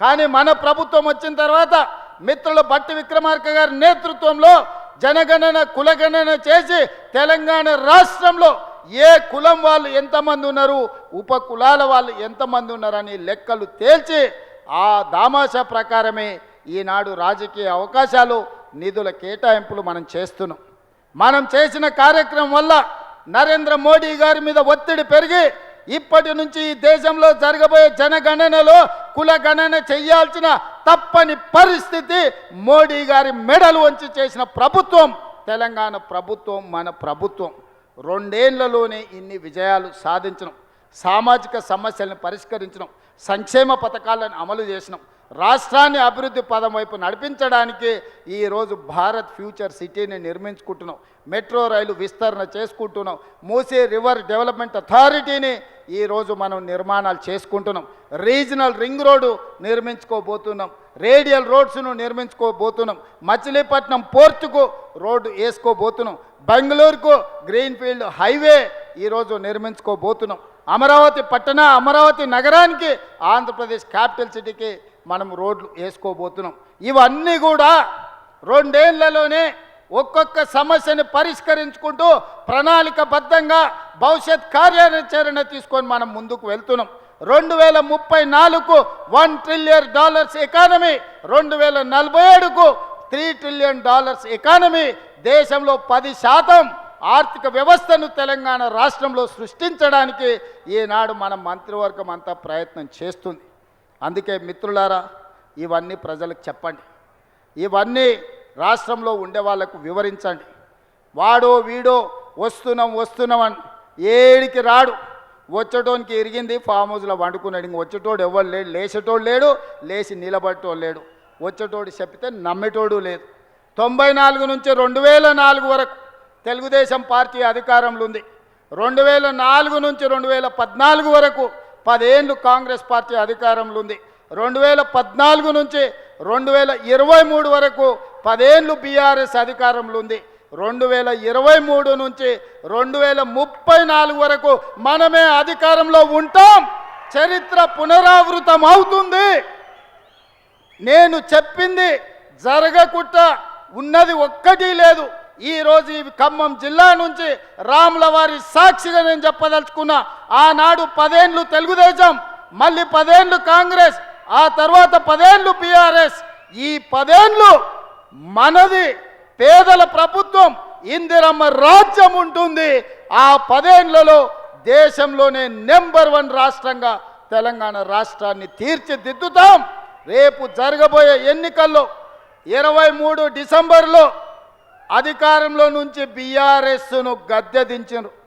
కానీ మన ప్రభుత్వం వచ్చిన తర్వాత మిత్రుల బట్టి విక్రమార్క గారి నేతృత్వంలో జనగణన కులగణన చేసి తెలంగాణ రాష్ట్రంలో ఏ కులం వాళ్ళు ఎంతమంది ఉన్నారు, ఉప కులాల వాళ్ళు ఎంతమంది ఉన్నారని లెక్కలు తేల్చి ఆ దామాషా ప్రకారమే ఈనాడు రాజకీయ అవకాశాలు నిధుల కేటాయింపులు మనం చేస్తున్నాం. మనం చేసిన కార్యక్రమం వల్ల నరేంద్ర మోడీ గారి మీద ఒత్తిడి పెరిగి ఇప్పటి నుంచి ఈ దేశంలో జరగబోయే జనగణనలో కులగణన చేయాల్సిన తప్పని పరిస్థితి మోడీ గారి మెడలు వంచి చేసిన ప్రభుత్వం తెలంగాణ ప్రభుత్వం. మన ప్రభుత్వం 2 ఏళ్లలోనే ఇన్ని విజయాలు సాధించడం, సామాజిక సమస్యలను పరిష్కరించడం, సంక్షేమ పథకాలను అమలు చేసినాం, రాష్ట్రాన్ని అభివృద్ధి పదం వైపు నడిపించడానికి ఈరోజు భారత్ ఫ్యూచర్ సిటీని నిర్మించుకుంటున్నాం, మెట్రో రైలు విస్తరణ చేసుకుంటున్నాం, మూసీ రివర్ డెవలప్మెంట్ అథారిటీని ఈరోజు మనం నిర్మాణాలు చేసుకుంటున్నాం, రీజనల్ రింగ్ రోడ్డు నిర్మించుకోబోతున్నాం, రేడియల్ రోడ్స్ను నిర్మించుకోబోతున్నాం, మచిలీపట్నం పోర్టుకు రోడ్డు వేసుకోబోతున్నాం, బెంగళూరుకు గ్రీన్ఫీల్డ్ హైవే ఈరోజు నిర్మించుకోబోతున్నాం, అమరావతి పట్టణ అమరావతి నగరానికి ఆంధ్రప్రదేశ్ క్యాపిటల్ సిటీకి మనం రోడ్లు వేసుకోబోతున్నాం. ఇవన్నీ కూడా 2 ఏళ్లలోనే ఒక్కొక్క సమస్యని పరిష్కరించుకుంటూ ప్రణాళికబద్ధంగా భవిష్యత్ కార్యాచరణ తీసుకొని మనం ముందుకు వెళ్తున్నాం. 2034కు $1 ట్రిలియన్ ఎకానమీ, 2047కు $3 ట్రిలియన్ ఎకానమీ, దేశంలో 10% ఆర్థిక వ్యవస్థను తెలంగాణ రాష్ట్రంలో సృష్టించడానికి ఈనాడు మన మంత్రివర్గం అంతా ప్రయత్నం చేస్తుంది. అందుకే మిత్రులారా, ఇవన్నీ ప్రజలకు చెప్పండి, ఇవన్నీ రాష్ట్రంలో ఉండే వాళ్ళకు వివరించండి. వాడో వీడో వస్తున్నాం అని ఏడికి రాడు, వచ్చేటోనికి ఇరిగింది ఫామ్ హౌస్లో వండుకున్నాడు, ఇంక వచ్చేటోడు ఎవరు లేడు, లేచేటోడు లేడు, లేచి నిలబట్టోడు లేడు, వచ్చేటోడు చెప్తే నమ్మేటోడు లేదు. 94 నుంచి 2004 వరకు తెలుగుదేశం పార్టీ అధికారంలో ఉంది. 2004 నుంచి 2014 వరకు 10 ఏళ్ళు కాంగ్రెస్ పార్టీ అధికారంలో ఉంది. 2014 నుంచి 2023 వరకు 10 ఏళ్ళు బీఆర్ఎస్ అధికారంలో ఉంది. 2023 నుంచి 2034 వరకు మనమే అధికారంలో ఉంటాం. చరిత్ర పునరావృతం అవుతుంది. నేను చెప్పింది జరగకుండా ఉన్నది ఒక్కటి లేదు. ఈరోజు ఈ ఖమ్మం జిల్లా నుంచి రాములవారి సాక్షిగా నేను చెప్పదలుచుకున్నా, ఆనాడు 10 ఏళ్ళు తెలుగుదేశం, మళ్ళీ 10 ఏళ్ళు కాంగ్రెస్, ఆ తర్వాత 10 ఏళ్ళు బీఆర్ఎస్, ఈ 10 ఏళ్ళు మనది పేదల ప్రభుత్వం, ఇందిరమ్మ రాజ్యం ఉంటుంది. ఆ 10 ఏళ్లలో దేశంలోనే నెంబర్ 1 రాష్ట్రంగా తెలంగాణ రాష్ట్రాన్ని తీర్చిదిద్దుతాం. రేపు జరగబోయే ఎన్నికల్లో 23 డిసెంబర్లో అధికారంలో నుంచి బీఆర్ఎస్ను గద్దె దించారు.